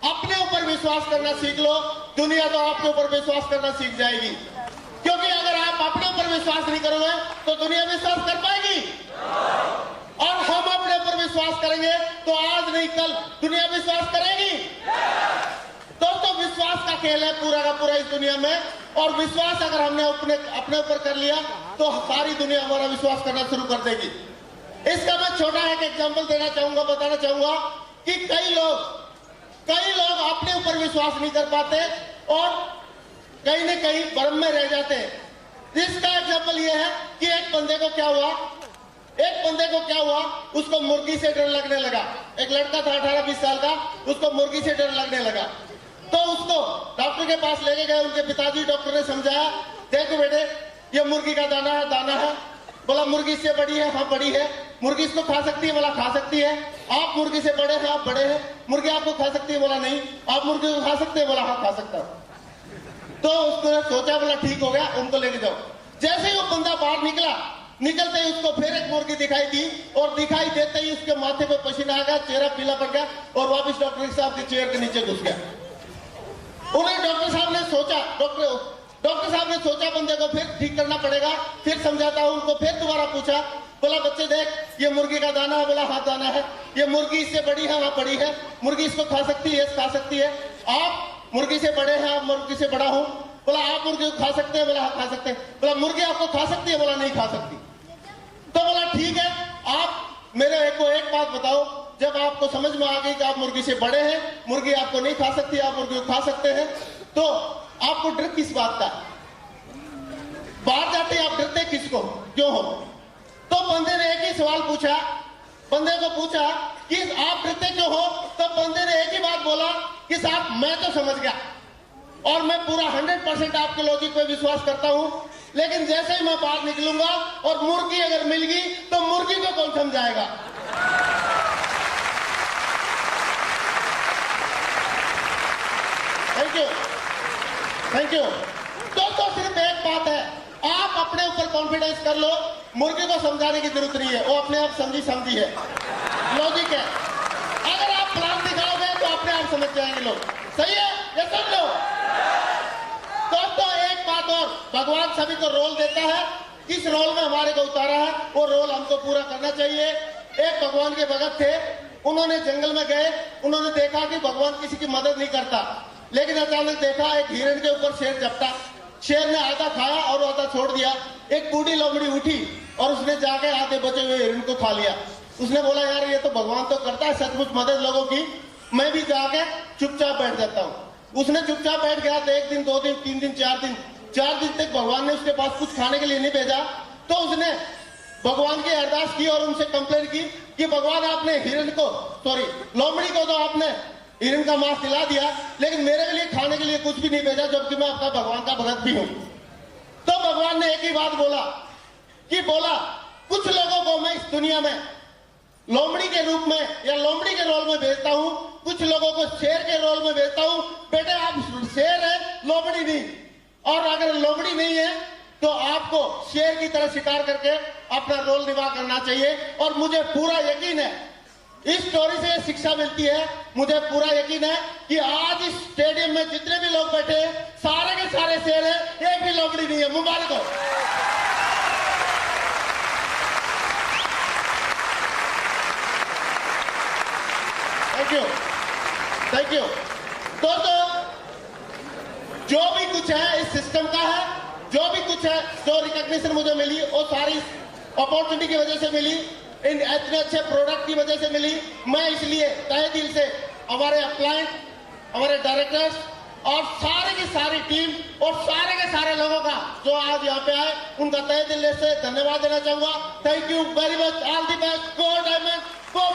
अपने ऊपर विश्वास करना सीख लो, दुनिया तो आपके ऊपर विश्वास करना सीख जाएगी। क्योंकि अगर आप अपने ऊपर विश्वास नहीं करोगे तो दुनिया विश्वास कर पाएगी, और हम अपने ऊपर विश्वास करेंगे तो आज नहीं कल दुनिया विश्वास करेगी। दोस्तों, विश्वास का खेल है पूरा का पूरा इस दुनिया में, और विश्वास अगर हमने अपने ऊपर कर लिया तो सारी दुनिया हमारा विश्वास करना शुरू कर देगी। इसका मैं छोटा एक एग्जांपल देना चाहूंगा, बताना चाहूंगा कि कई लोग अपने ऊपर विश्वास नहीं कर पाते और कहीं न कहीं भ्रम में रह जाते हैं। इसका एग्जांपल यह है कि एक बंदे को क्या हुआ, उसको मुर्गी से डर लगने लगा। एक लड़का था 18-20 साल का, उसको मुर्गी से डर लगने लगा। तो उसको डॉक्टर के पास लेके गए, उनके पिताजी। डॉक्टर ने समझाया, देखो बेटे, ये मुर्गी का दाना है। बोला मुर्गी इससे बड़ी है? हाँ बड़ी है। मुर्गी इसको खा सकती है? बोला खा सकती है। आप मुर्गी से बड़े हैं? आप बड़े हैं। मुर्गी आपको खा सकती है? बोला नहीं। आप मुर्गी को खा सकते हैं? बोला हाँ खा सकता हूं। तो उसने सोचा, बोला ठीक हो गया, उनको लेके जाओ। जैसे ही वो बंदा बाहर निकलते ही उसको फिर एक मुर्गी दिखाई दी, और दिखाई देते ही उसके माथे पे पसीना आ गया, चेहरा पीला पड़ गया, और वापस डॉक्टर साहब के चेयर के नीचे घुस गया। उन्हें डॉक्टर साहब ने सोचा बंदे को फिर ठीक करना पड़ेगा, फिर समझाता हूं उनको। फिर दोबारा पूछा, बोला बच्चे देख, ये मुर्गी का दाना है? बोला हाँ दाना है। ये मुर्गी इससे बड़ी है? हाँ बड़ी है। मुर्गी इसको खा सकती है? खा सकती है। आप मुर्गी से बड़े हैं? आप मुर्गी से बड़ा हूं। बोला आप मुर्गी को खा सकते हैं? बोला हाँ खा सकते हैं। बोला मुर्गी आपको खा सकती है? बोला नहीं खा सकती। तो बोला ठीक है, आप मेरे को एक बात बताओ, जब आपको समझ में आ गई कि आप मुर्गी से बड़े हैं, मुर्गी आपको नहीं खा सकती, आप मुर्गी को खा सकते हैं, तो आपको डर किस बात का? बाहर जाते आप डरते किसको, क्यों हो? तो बंदे ने एक ही सवाल पूछा, बंदे को पूछा कि आप डरते क्यों हो? तो बंदे ने एक ही बात बोला कि साहब मैं तो समझ गया और मैं पूरा 100% आपके लॉजिक पे विश्वास करता हूं, लेकिन जैसे ही मैं बाहर निकलूंगा और मुर्गी अगर मिल गई तो मुर्गी को कौन समझाएगा? Thank you. तो सिर्फ एक बात है, आप अपने ऊपर कॉन्फिडेंस कर लो, मुर्गी को समझाने की जरूरत नहीं है, वो अपने आप समझी है, लॉजिक है। अगर आप प्लान दिखाओगे तो अपने आप समझ जाएंगे लोग। सही है, ये समझ लो। तो एक बात और, भगवान सभी को रोल देता है, किस रोल में हमारे को उतारा है वो रोल हमको पूरा करना चाहिए। एक भगवान के भगत थे, उन्होंने जंगल में गए, उन्होंने देखा कि भगवान किसी की मदद नहीं करता, लेकिन अचानक देखा एक हिरण के ऊपर शेर झपटा। शेर ने आधा खाया और आधा छोड़ दिया। एक बूढ़ी लोमड़ी उठी और उसने जाके आधे बचे हुए हिरण को खा लिया। उसने बोला यार ये तो भगवान तो करता है सचमुच मदद लोगों की, मैं भी जाके चुपचाप बैठ जाता हूँ। उसने चुपचाप बैठ गया तो 1 दिन 2 दिन 3 दिन 4 दिन तक भगवान ने उसके पास कुछ खाने के लिए नहीं भेजा। तो उसने भगवान की अरदास की और उनसे कंप्लेन की कि भगवान आपने लोमड़ी को तो आपने हिरण का मांस खिला दिया, लेकिन मेरे लिए खाने के लिए कुछ भी नहीं भेजा, जबकि मैं आपका भगवान का भगत भी हूं। तो भगवान ने एक ही बात बोला, कुछ लोगों को मैं इस दुनिया में लोमड़ी के रूप में या लोमड़ी के रोल में भेजता हूं, कुछ लोगों को शेर के रोल में भेजता हूं। बेटे आप शेर है, लोमड़ी नहीं, और अगर लोमड़ी नहीं है तो आपको शेर की तरह शिकार करके अपना रोल निभा करना चाहिए। और मुझे पूरा यकीन है, इस स्टोरी से शिक्षा मिलती है, मुझे पूरा यकीन है कि आज इस स्टेडियम में जितने भी लोग बैठे हैं सारे के सारे शेर है, एक भी लोमड़ी नहीं है। मुबारक हो। Thank you. दोस्तों, जो भी कुछ है इस सिस्टम का है, जो भी कुछ है, जो रिकॉग्निशन मुझे मिली वो सारी अपॉर्चुनिटी की वजह से मिली, इन इतने अच्छे प्रोडक्ट की वजह से मिली। मैं इसलिए तहे दिल से हमारे क्लाइंट, हमारे डायरेक्टर्स और सारे की सारी टीम और सारे के सारे लोगों का जो आज यहाँ पे आए, उनका तहे दिल से धन्यवाद देना चाहूंगा। Thank you very much. All the best. Go diamond, go.